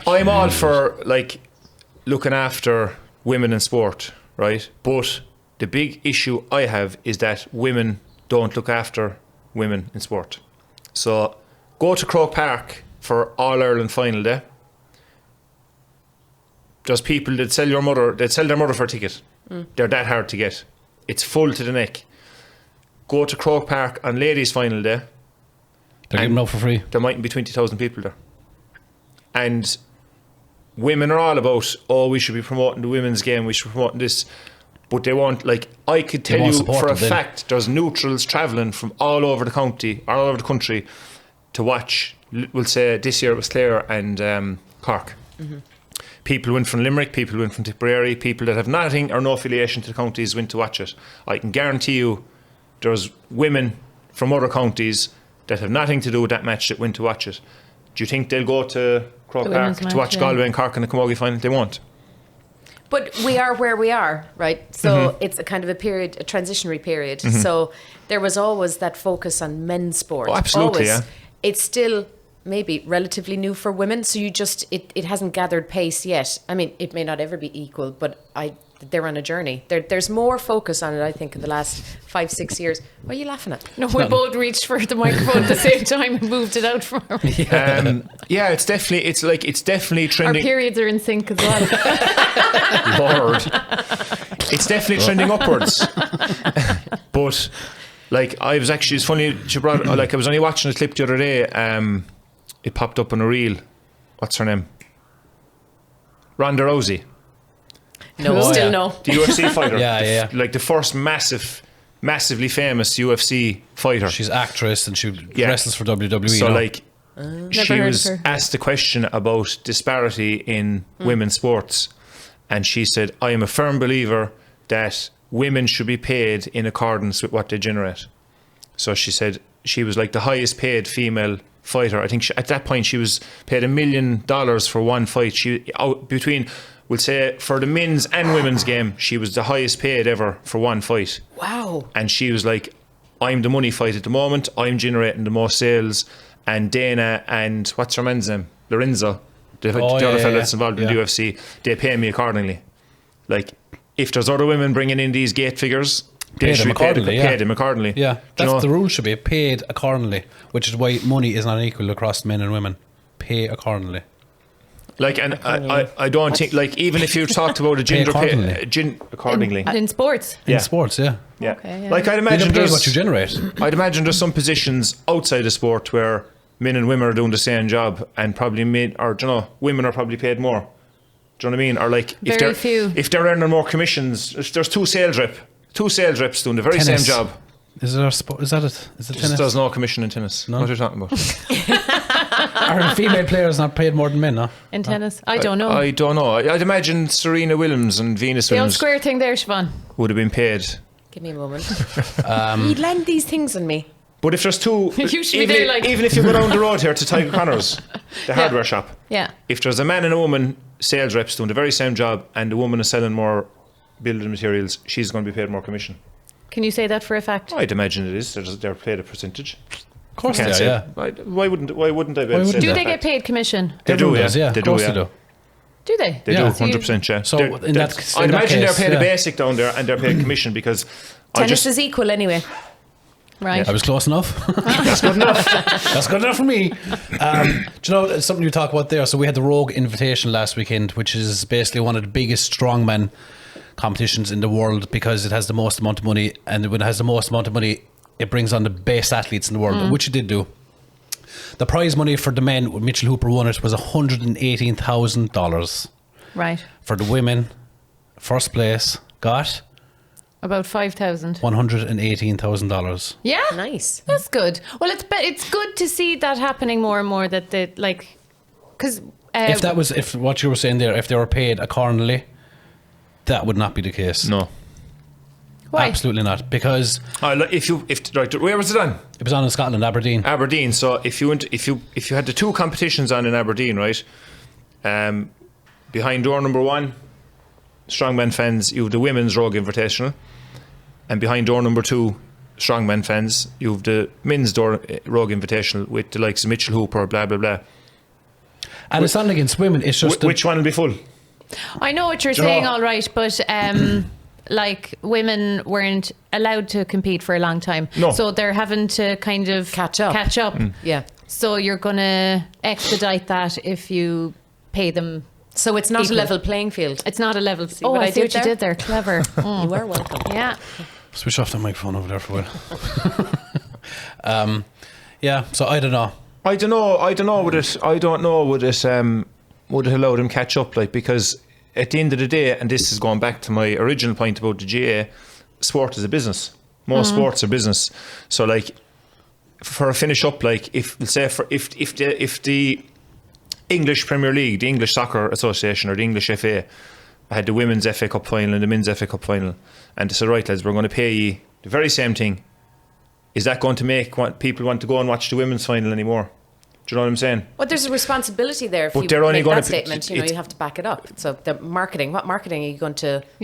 I'm all for like looking after women in sport, right? But the big issue I have is that women don't look after women in sport. So go to Croke Park for All Ireland final day. There's people that sell their mother for a ticket. They're that hard to get. It's full to the neck. Go to Croke Park on ladies final day. They're giving out for free. There mightn't be 20,000 people there. And women are all about, we should be promoting the women's game, we should be promoting this. But they won't, like, I could tell you for a fact there's neutrals travelling from all over the county, all over the country to watch, we'll say this year it was Clare and Cork. People went from Limerick, people went from Tipperary, people that have nothing or no affiliation to the counties went to watch it. I can guarantee you there's women from other counties that have nothing to do with that match that went to watch it. Do you think they'll go to Croke Park to watch Galway and Cork in the Camogie final? They won't. But we are where we are, right? So it's a kind of a transitionary period. So there was always that focus on men's sport. Oh, absolutely, always. It's still maybe relatively new for women, so it hasn't gathered pace yet. I mean, it may not ever be equal, but they're on a journey. There's more focus on it, I think, in the last 5-6 years. What are you laughing at? No, we both reached for the microphone at the same time and moved it out from her. It's definitely trending. Our periods are in sync as well. Lord, it's definitely trending upwards. But like, it's funny she brought, like, I was only watching a clip the other day. It popped up on a reel. What's her name? Ronda Rousey. No, Oh, still yeah. no. The UFC fighter. Yeah. Like the first massively famous UFC fighter. She's actress and she wrestles for WWE. So you know? like, she heard was of her. asked a question about disparity in women's sports, and she said, I am a firm believer that women should be paid in accordance with what they generate. So she said she was like the highest paid female fighter. I think at that point she was paid $1 million for one fight. We'll say for the men's and women's game, she was the highest paid ever for one fight. Wow. And she was like, I'm the money fight at the moment. I'm generating the most sales. And Dana and what's her man's name? Lorenzo, the other fella that's involved in the UFC, they pay me accordingly. Like, if there's other women bringing in these gate figures, they should be paid them accordingly. Yeah, that's the rule, should be paid accordingly, which is why money is not equal across men and women. Pay accordingly. Like, and I don't think, like, even if you talked about a gender accordingly. In sports? Yeah. In sports, yeah. Okay, yeah. Like, I'd imagine there's what you generate. I'd imagine there's some positions outside of sport where men and women are doing the same job, and probably women are probably paid more. Do you know what I mean? Or like, if they're earning more commissions, if there's two sales reps doing the very Tennis. same job. Is that it? Is it tennis? There's no commission in tennis. No? What are you talking about? Are female players not paid more than men, no? In tennis? I don't know. I don't know. I'd imagine Serena Williams and Venus The old Williams square thing there, Siobhan. would have been paid. Give me a moment. You'd lend these things on me. But if there's two, You should be there, like- even if you go down the road here to Tiger Connors, the hardware shop, Yeah. if there's a man and a woman sales reps doing the very same job, and the woman is selling more building materials, she's going to be paid more commission. Can you say that for a fact? I'd imagine it is. They're paid a percentage. Of course Can't they say. are, yeah. Why wouldn't I be able to say wouldn't Do that they get fact? paid commission? They do, Everyone yeah. does, yeah. They Of do, course yeah. they do. Do they? They Yeah. do, 100%, yeah. So in that I'd imagine case, they're paid yeah. a basic down there, and they're paid commission because Tennis is equal anyway. Right. I was close enough. that's good enough. That's good enough for me. Do you know something you talk about there? So we had the Rogue Invitational last weekend, which is basically one of the biggest strongman competitions in the world because it has the most amount of money, and when it has the most amount of money, it brings on the best athletes in the world, which it did do. The prize money for the men, Mitchell Hooper won it, was $118,000. Right. For the women, first place got About 5,000. $118,000. Yeah. Nice. That's good. Well, it's good to see that happening more and more. That they like, because If what you were saying there, if they were paid accordingly, that would not be the case. No. why? Absolutely not, because Where was it on? it was on in Scotland, Aberdeen. Aberdeen. So if you had the two competitions on in Aberdeen, right? Behind door number 1, Strongman fans, you have the women's Rogue Invitational, and behind door number 2, Strongman fans, you have the men's Rogue Invitational with the likes of Mitchell Hooper, blah blah blah. And it's not against women. It's just which one will be full? I know what you're saying, all right, but like women weren't allowed to compete for a long time, so they're having to kind of catch up. Yeah. So you're gonna expedite that if you pay them. So it's not equal. a level playing field. It's not a level. See what I see did what you did there. Clever. You are welcome. Yeah. Switch off the microphone over there for a while. Yeah. So I don't know. I don't know. Would it allow them catch up? Like, because at the end of the day, and this is going back to my original point about the GA, sport is a business. Most sports are business. So like, for a finish up, like if the English Premier League, the English Soccer Association, or the English FA had the women's FA Cup final and the men's FA Cup final, and they said, right lads, we're going to pay you the very same thing. Is that going to make people want to go and watch the women's final anymore? Do you know what I'm saying? Well, there's a responsibility there. If But you they're only make going that to statement, you have to back it up. So the marketing, what marketing are you going to